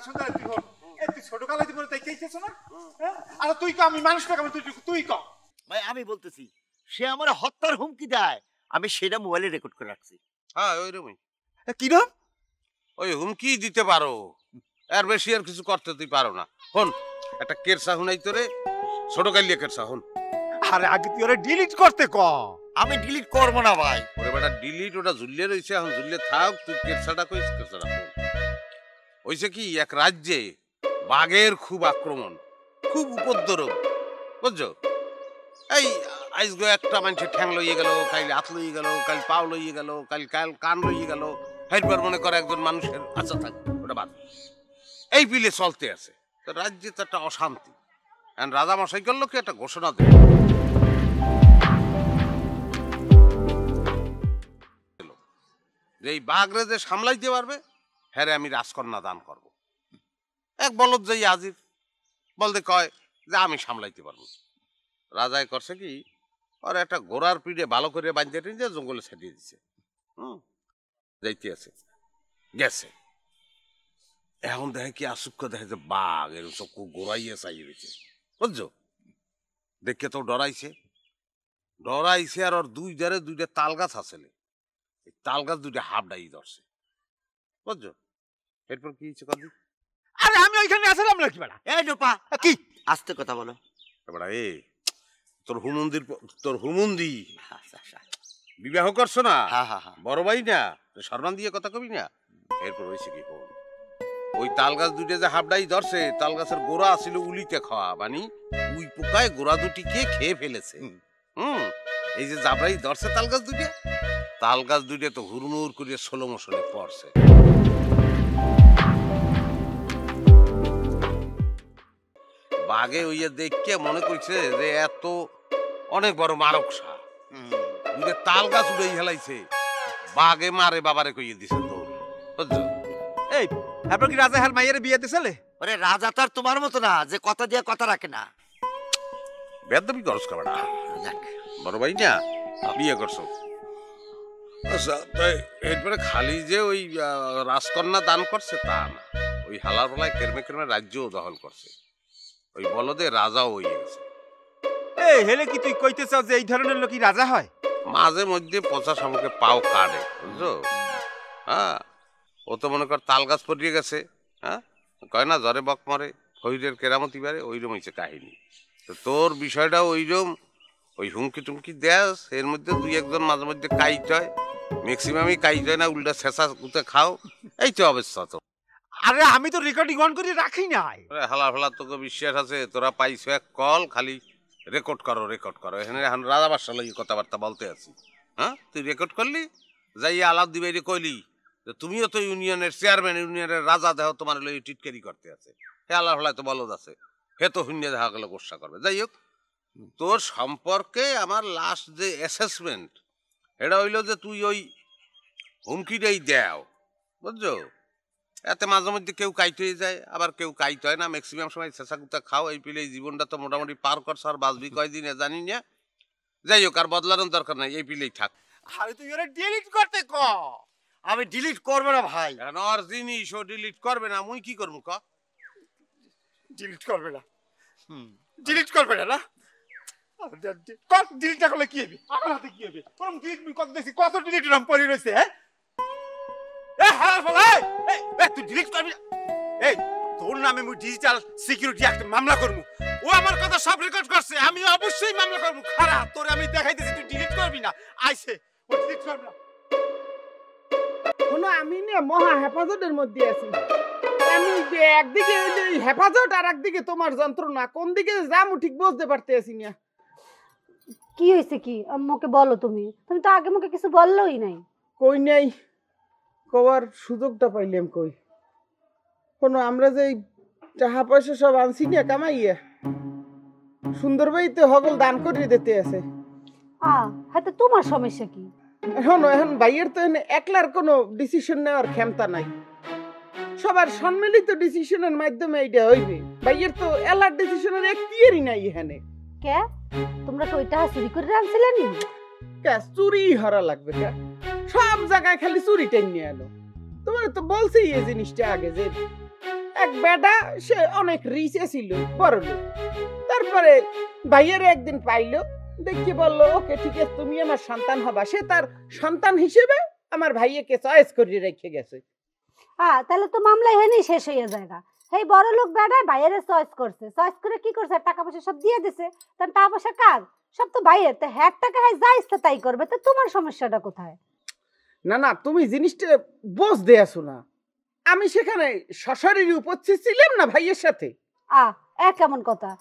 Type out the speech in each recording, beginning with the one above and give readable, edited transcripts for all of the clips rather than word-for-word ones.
সুন্দর তুই হল তুই ছোট কালাইতে পরে তাই চাইতেছ না আর তুই ক আমি মানুষ টাকা তুই ক ভাই আমি বলতেছি সে আমার হত্যার হুমকি দেয় আমি সেটা মোবাইলে রেকর্ড করে রাখছি হ্যাঁ ওইরকমই কিরম ওই হুমকি দিতে পারো আর বেশি আর কিছু করতে তুই পারো না হন একটা কেরসা হুনাই তোরে ছোট কালিয়া কেরসা হন আরে আগে তুই ওরে ডিলিট করতে ক আমি ডিলিট করবো না ভাই ওরে বেটা ডিলিট ওটা ঝুলিয়ে রয়েছে এখন ঝুলিয়ে থাক তুই কেরসাটা কইস কেরসাটা হন হইছে কি এক রাজ্যে বাঘের খুব আক্রমণ খুব উপদ্রব বুঝছো এই আজকে একটা মানুষের ঠ্যাং লইয়ে গেল কাল হাত লইয়ে গেল কাল পাও লইয়ে গেল কাল কাল কান লইয়ে গেল এরপর মনে করে একজন মানুষের আচ্ছা থাক ওটা বাদ এই পিলে চলতে আছে তো রাজ্যে তো একটা অশান্তি এখন রাজা মশাই করলো কি একটা ঘোষণা দিল যে এই বাঘরে যে সামলাইতে পারবে হ্যাঁ আমি রাজকন্যা দান করব এক বলদ যাই আজির বলতে কয় যে আমি সামলাইতে পারবো রাজায় করছে কি আর একটা ঘোড়ার পিঠে ভালো করে বাঁধতে টিনতে জঙ্গলে ছেড়িয়ে দিছে যাইতে আছে গেছে এখন দেখে কি আসুক্ষ দেখে যে বাঘ এরকম সব গোড়াইয়ে চাই রয়েছে বুঝছো দেখে তো ডরাইছে আর ওর দুই ধারে দুইটা তাল গাছ আসলে তাল গাছ দুইটা হাফ ডাই ধরছে বুঝছো এরপর কি হয়েছে কদি আরে আমি ওইখানে আসলাম নাকি বেড়া এই নোপা কি আস্তে কথা বলো বেড়া তোর হুমন্দি বিবাহ করছো না বড় ভাই না সম্মান দিয়ে কথা কবি না এরপর হয়েছে কি ওই তাল গাছ দুইটা যে হাফডাই ধরছে তাল গাছের গোড়া আসছিল উলিতে খাওয়া মানে উই পোকায় গোড়া দুটিকে খেয়ে ফেলেছে এই যে জাবরাই ধরছে তাল গাছ দুইটা তো হুড়মুড় করে ষোলো মশলে পড়ছে বাঘে ওই দেখে মনে করছে যে এত অনেক বড় মারক সাপ দুইটা তাল গাছ উড়ে হেলাইছে বাঘে মারে বাবারে কইয়ে দিছে তো বুঝছো এই তারপর কি রাজা হার মাইয়ের বিয়ে দিছলে আরে রাজা তার তোমার মতো না যে কথা দিয়ে কথা রাখে না বেদবি করছ কাবড়া বড় ভাই না বিয়ে করছো আচ্ছা তাই এরপরে খালি যে ওই রাজকন্যা দান করছে তা না ওই হালার বেলায় কেরমে রাজ্যও দখল করছে ওই বলদে রাজাও হয়ে গেছে এই হেলে কি তুই কইতে চাও যে এই ধরনের লোকই রাজা হয় মাঝে মধ্যে পচা শামুকে পাও কাটে বুঝছো হ্যাঁ ও তো মনে কর তাল গাছ পড়িয়ে গেছে হ্যাঁ কয় না জ্বরে বক মরে হইরের কেরামতি বারে ওইরকম হয়েছে কাহিনী তো তোর বিষয়টা ওইরকম ওই হুমকি টুমকি দেস এর মধ্যে দুই একজন মাঝে মধ্যে কাইট হয় ম্যাক্সিমামই কাইট হয় না উল্টা শেষা কুতে খাও এই তো অবস্থা তো আরে আমি তো রেকর্ডিং অন করে রাখি নাই হালা ফালা তোকে বিশ্বাস আছে তোরা পাইছো এক কল খালি রেকর্ড করো এখানে এখন রাজা বাদশার লাগি কথাবার্তা বলতে আছি হ্যাঁ তুই রেকর্ড করলি যাই আলাপ দিবে কইলি তুমিও তো ইউনিয়নের চেয়ারম্যান ইউনিয়নের রাজা দেহ তোমার লই টিটকারি করতে আছে হে আল্লাহ ফালায় তো বলদ আছে হে তো শূন্য দেখা গেলে গোসা করবে যাই হোক তোর সম্পর্কে আমার লাস্ট যে অ্যাসেসমেন্ট এটা হইল যে তুই ওই হুমকিটাই দেও বুঝছো এতে মাঝে মধ্যে কেউ কাইট হয়ে যায় আবার কেউ কাইট হয় না ম্যাক্সিমাম সময় শেষাকুতা খাও এই পিলে এই জীবনটা তো মোটামুটি পার করছ আর বাঁচবি কয়দিনে জানি না যাই হোক আর বদলানোর দরকার নাই এই পিলেই থাক আরে তুই ওরে ডিলিট করতে ক আমি ডিলিট করবো না ভাই আর জিনিস ও ডিলিট করবে না মুই কি করবো ক ডিলিট করবে না ডিলিট করবে না কত ডিলিট করলে কি হবে আমার হাতে কি হবে কোন ডিলিট কত দেখি কত ডিলিট নাম পড়ে রইছে হ্যাঁ এই তুই ডিলিট করবি এই তোর নামে মুই ডিজিটাল সিকিউরিটি অ্যাক্ট মামলা করবো ও আমার কথা সব রেকর্ড করছে আমি অবশ্যই মামলা করবো খারাপ তোর আমি দেখাইতেছি তুই ডিলিট করবি না আইছে ও ডিলিট করবে না শোনো আমি না মহা হেফাজতের মধ্যে আছি আমি একদিকে হেফাজত আর একদিকে তোমার যন্ত্রণা কোন দিকে যাবো ঠিক বুঝতে পারতেছি না কি হয়েছে কি আম্মাকে বলো তুমি তুমি তো আগে মুখে কিছু বললোই নাই কই নাই কবার সুযোগটা পাইলাম কই কোনো আমরা যে টাকা পয়সা সব আনছি না কামাইয়া সুন্দর ভাইতে হগল দান করে দিতে আছে হ্যাঁ তোমার সমস্যা কি এখন ভাইয়ের তো একলার কোনো ডিসিশন নেওয়ার ক্ষমতা নাই সবার সম্মিলিত ডিসিশনের মাধ্যমে এইটা হইবে ভাইয়ের তো এলার ডিসিশনের এখতিয়ারই নাই এখানে কে তোমরা কি ওইটা চুরি করে আনছিলে নি কে চুরি হারা লাগবে কে সব জায়গায় খালি চুরি টেনে আনো তোমার তো বলছি এই জিনিসটা আগে যে এক বেটা, সে অনেক রিচে ছিল, বড় লোক। তারপরে ভাইয়ের একদিন পাইলো, দেখি বললো ওকে ঠিক আছে তুমি আমার সন্তান হবা। সে তার সন্তান হিসেবে আমার ভাইয়াকে চয়েস করে রেখে গেছে। তাহলে তো মামলা হেনি শেষ হয়ে যায়গা। এই বড় লোক বেড়ায় ভাইয়ের চয়েস করছে, চয়েস করে কি করছে, টাকা পয়সা সব দিয়ে দিছে। তার টাকা পয়সা কার? সব তো ভাইয়ের। তো হ্যাঁ টাকা হয় যা ইচ্ছা তাই করবে, তো তোমার সমস্যাটা কোথায়? না না, তুমি জিনিসটা বোঝ দেয়াছো না। আমি সেখানে সশরীরে উপস্থিত ছিলাম না ভাইয়ের সাথে। কেমন কথা?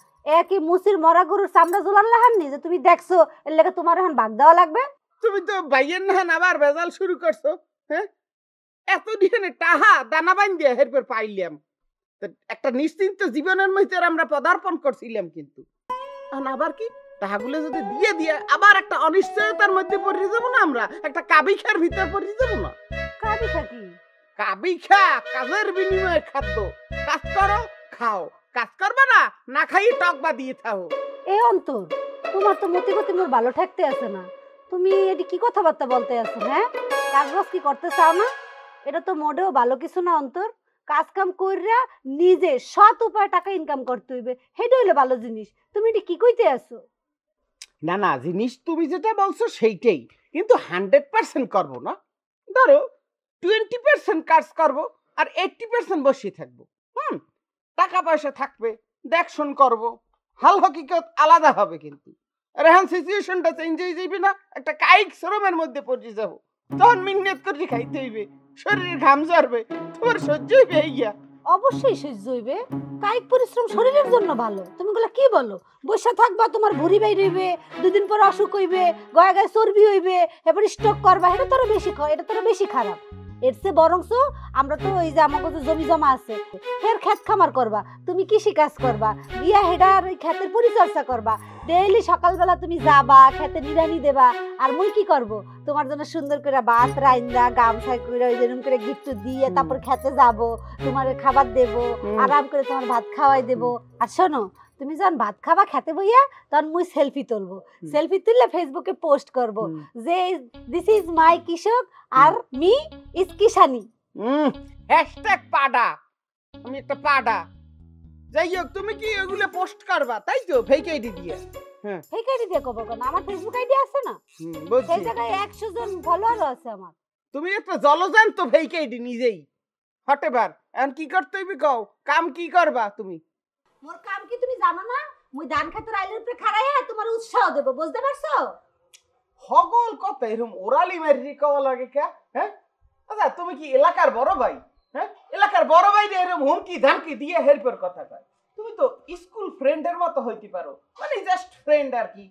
কি মুসির মরা গরুর চামড়া ঝুলান লাহাননি যে তুমি দেখছো এর লেগে তোমার এখন ভাগ দেওয়া লাগবে? তুমি তো ভাইয়ের নাহান আবার বেজাল শুরু করছো। হ্যাঁ, এতদিন টাহা দানা বাইন দিয়ে এরপর পাইলাম। একটা নিশ্চিন্ত জীবনের মধ্যে আমরা পদার্পণ করছিলাম, কিন্তু আবার কি টাকাগুলো যদি দিয়ে দিয়ে আবার একটা অনিশ্চয়তার মধ্যে পড়ে যাবো না, আমরা একটা কাবিখার ভিতর পড়ে যাবো না। কাবিখা কি? কাবিখা কাজের বিনিময়ে খাদ্য। কাজ করো খাও, কাজ করবে না না খাই টক বা দিয়ে থাও। এই অন্তর, তোমার তো মতি গতি মোর ভালো ঠেকতে আছে না। তুমি এটি কি কথাবার্তা বলতে আছো? হ্যাঁ, কাজ বাজ কি করতে চাও না? এটা তো মোটেও ভালো কিছু না অন্তর। কাজ কাম কইরা নিজে সৎ উপায়ে টাকা ইনকাম করতে হইবে, সেটা হইলো ভালো জিনিস। তুমি এটি কি কইতে আছো? না না, জিনিস তুমি যেটা বলছো সেইটাই, কিন্তু 100% করবো না। ধরো 20% কাজ করবো আর 80% বসে থাকবো। টাকা পয়সা থাকবে, দেখশন করবো, হাল হকিকত আলাদা হবে। কিন্তু আর এখন সিচুয়েশনটা চেঞ্জ হয়ে যাবে না, একটা কায়িক শ্রমের মধ্যে পড়ে যাবো। তখন মিন্নত করে খাইতে হইবে, শরীরে ঘাম ঝরবে, তোমার সহ্য হইবে। ইয়া অবশ্যই সহ্য হইবে। কায়িক পরিশ্রম শরীরের জন্য ভালো। তুমি গুলা কি বলো? বসে থাকবা, তোমার ভুঁড়ি বাইরে হইবে, দুদিন পর অসুখ হইবে, গায়ে গায়ে চর্বি হইবে, এবার স্ট্রোক করবা। এটা তোর বেশি, এটা তোর বেশি খারাপ। এর চেয়ে বরংস আমরা তো ওই যে আমার কাছে জমি জমা আছে, ফের ক্ষেত খামার করবা, তুমি কৃষি কাজ করবা, গিয়া হেডার ওই ক্ষেতের পরিচর্যা করবা। ডেইলি সকালবেলা তুমি যাবা, ক্ষেতে নিড়ানি দেবা। আর মুই কি করব? তোমার জন্য সুন্দর করে ভাত রাইন্দা গামছাই করে ওই যেরকম করে গিফট দিয়ে তারপর ক্ষেতে যাব, তোমার খাবার দেব, আরাম করে তোমার ভাত খাওয়াই দেব। আর শোনো, তুমি যখন ভাত খাবা খেতে বইয়া, তখন মুই সেলফি তুলবো। সেলফি তুললে ফেসবুকে পোস্ট করব যে দিস ইজ মাই কৃষক আর me is Kishani. Hashtag Para. আমি একটা পাডা। যাই হোক, তুমি কি এগুলো পোস্ট করবা তাই তো? ফেক আইডি দিয়ে? হ্যাঁ, ফেক আইডি দিয়ে কব কেন? আমার ফেসবুক আইডি আছে না, বুঝছি। সেই জায়গায় 100 জন ফলোয়ারও আছে আমার। তুমি একটা জলজান্ত ফেক আইডি নিজেই। হটেবার এখন কি করতে হইবে কও? কাম কি করবা তুমি? মোর কাম কি তুমি জানো না? মুই ধান খেতের আইলের উপরে খাড়াইয়া তোমার উৎসাহ দেব, বুঝতে পারছো? হগল কত এরকম ওরালি মারি কওয়া লাগে কে? হ্যাঁ, আচ্ছা তুমি কি এলাকার বড় ভাই? হ্যাঁ, এলাকার বড় ভাই এরকম হুমকি ধামকি দিয়ে হেল্পের কথা কয়? তুমি তো স্কুল ফ্রেন্ডের মতো হইতে পারো, মানে জাস্ট ফ্রেন্ড আর কি।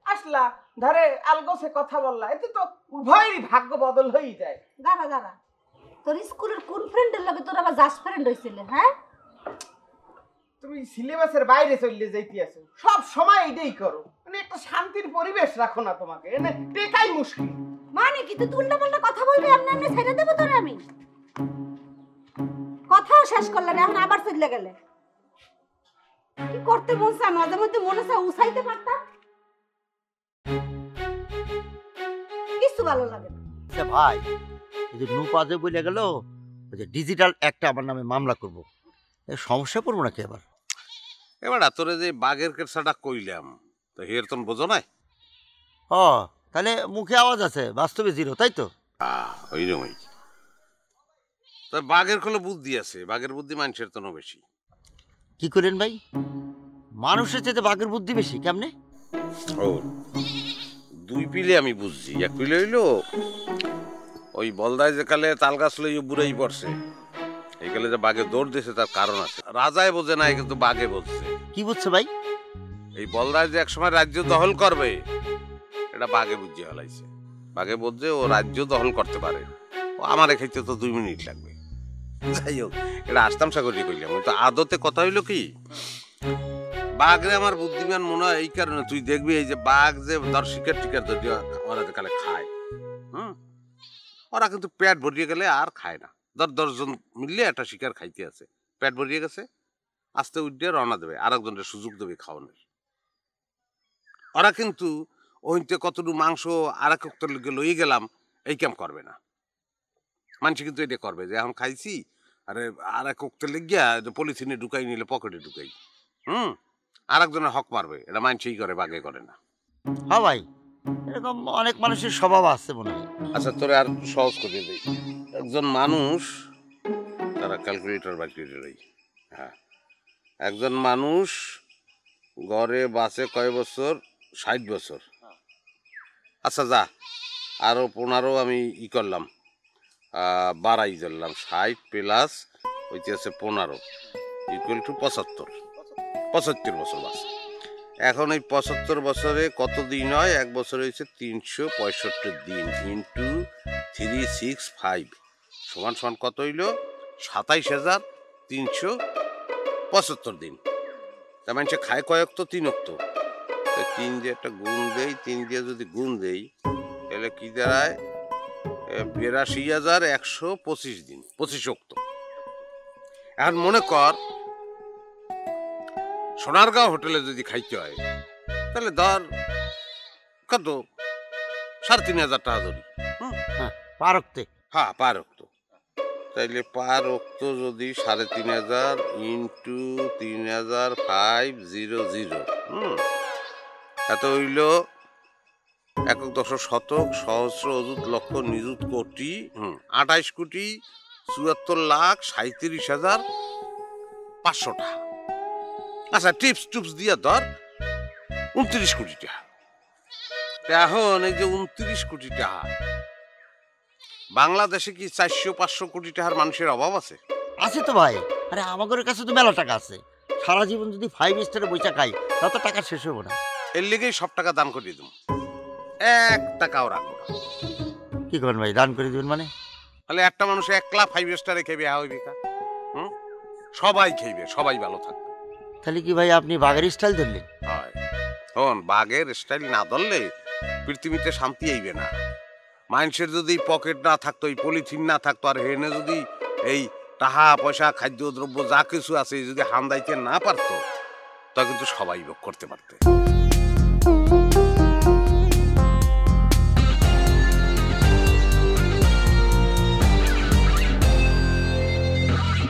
আসলা ধরে আলগোসে কথা বললা, এতে তো উভয়েরই ভাগ্য বদল হয়ে যায়। দাঁড়া দাঁড়া, তোর স্কুলের কোন ফ্রেন্ডের লগে তোর আবার জাস্ট ফ্রেন্ড হইছিলে? হ্যাঁ, তুমি সিলেবাসের বাইরে চলে যাইতে আছো, সব সময় এটাই করো। মানে একটা শান্তির পরিবেশ রাখো না, তোমাকে এনে টেকাই মুশকিল। মানে কি তুই উল্টা পাল্টা কথা বলবি? এমনি এমনি ছেড়ে দেবো তোরে আমি? কথাও শেষ করলে না, এখন আবার চলে গেলে। কি করতে বলছে? মাঝে মধ্যে মনে হয় উসাইতে পারতাম, কিছু ভালো লাগে না। আচ্ছা ভাই, এই যে নুপাজে বলে গেল যে ডিজিটাল একটা আমার নামে মামলা করব, সমস্যা পড়বো নাকি এবার? এবার তোরে যে বাঘের কেসাটা কইলাম, তো হের তন বোঝো নাই? ও, তাহলে মুখে আওয়াজ আছে, বাস্তবে জিরো, তাই তো? ওই রকমই। তো বাঘের কোনো বুদ্ধি আছে, বাঘের বুদ্ধি মানুষের তো বেশি। কি করেন ভাই? মানুষের চেয়ে বাঘের বুদ্ধি বেশি কেমনে? ও, দুই পিলে আমি বুঝছি। এক পিলে হইলো ওই বলদায় যে কালে তাল গাছ লইয়ে বুড়াই পড়ছে, এই কালে যে বাঘে দৌড় দিয়েছে তার কারণ আছে। রাজায় বোঝে নাই, কিন্তু বাঘে বুঝছে। কি বুঝছে ভাই? এই বলদায় যে একসময় রাজ্য দখল করবে, এটা বাঘে বুঝিয়ে ফেলাইছে। বাঘে বুঝছে ও রাজ্য দখল করতে পারে, ও আমার খাইতে তো 2 মিনিট লাগবে। যাই হোক, এটা আসতাম সাগরী কইলাম। তো আদতে কথা হইলো কি, বাঘরে আমার বুদ্ধিমান মনে হয় এই কারণে, তুই দেখবি এই যে বাঘ যে ধর শিকার টিকার ওরা যে কালে খায়, ওরা কিন্তু পেট ভরিয়ে গেলে আর খায় না। 10 জন মিললে একটা শিকার খাইতে আছে, পেট ভরিয়ে গেছে, আস্তে উঠে রওনা দেবে, আর একজনের সুযোগ দেবে খাওয়ানোর। ওরা কিন্তু ওইতে কতটুকু মাংস আর এক লইয়ে গেলাম এই কাম করবে না। মানুষ কিন্তু এটা করবে যে এখন খাইছি আরে আর এক কোকতেলে গিয়া পলিথিনে ঢুকাই নিলে পকেটে ঢুকাই। আর একজনের হক মারবে, এটা মানছেই করে, বাগে করে না। হ্যাঁ ভাই, এরকম অনেক মানুষের স্বভাব আছে মনে হয়। আচ্ছা তোরে আর একটু সহজ করে দিই। একজন মানুষ, তারা ক্যালকুলেটর বাঁচিয়ে দিই। হ্যাঁ, একজন মানুষ গড়ে বাঁচে কয় বছর? 60 বছর। আচ্ছা যা, আরো 15 আমি করলাম, বাড়াই ধরলাম। 60 প্লাস হইতে আছে 15 ইকুয়াল টু 75 বছর বাঁচে। এখন এই 75 বছরে কত দিন হয়? এক বছর হয়েছে 365 দিন ইন্টু 365 সমান সমান কত হইল? 27,375 দিন। তার মানে খায় কয়েক তো? 3 অক্ত। 3 দিয়ে একটা গুণ দেই, 3 দিয়ে যদি গুণ দেই তাহলে কি দাঁড়ায়? 82,125 দিন, 25 অক্ত। এখন মনে কর সোনারগাঁও হোটেলে যদি খাইতে হয় তাহলে ধর কত? 3,500 টাকা ধরি। পারকতে? হ্যাঁ, পার অক্ত। তাইলে পার অক্ত যদি 3,500 ইন্টু 3,500 এত হইল একক দশক শতক সহস্র অযুত লক্ষ নিযুত কোটি 28,74,37,500 টাকা। আচ্ছা টিপস টুপস দিয়া ধর 29 কোটি টাকা। এখন এই যে 29 কোটি টাকা, বাংলাদেশে কি 400-500 কোটি টাকার মানুষের অভাব আছে? আছে তো ভাই। আরে আমাদের কাছে তো মেলা টাকা আছে। সারা জীবন যদি 5 স্টারে বইচা খাই তত টাকা শেষ হবো না। এর লেগেই সব টাকা দান করে দেব, 1 টাকাও রাখবো না। কি করেন ভাই, দান করে দিবেন মানে? তাহলে একটা মানুষ 1 লাখ 5 স্টারে খেবে হইবে কা? সবাই খেইবে, সবাই ভালো থাকবে। তাহলে কি ভাই আপনি বাঘের স্টাইল ধরলেন? হয় শোন, বাঘের স্টাইল না ধরলে পৃথিবীতে শান্তি আইবে না। মানুষের যদি পকেট না থাকতো, এই পলিথিন না থাকতো, আর হেনে যদি এই টাকা পয়সা খাদ্য দ্রব্য যা কিছু আছে যদি হান্দাইতে না পারতো, তা কিন্তু সবাই ভোগ করতে পারতো।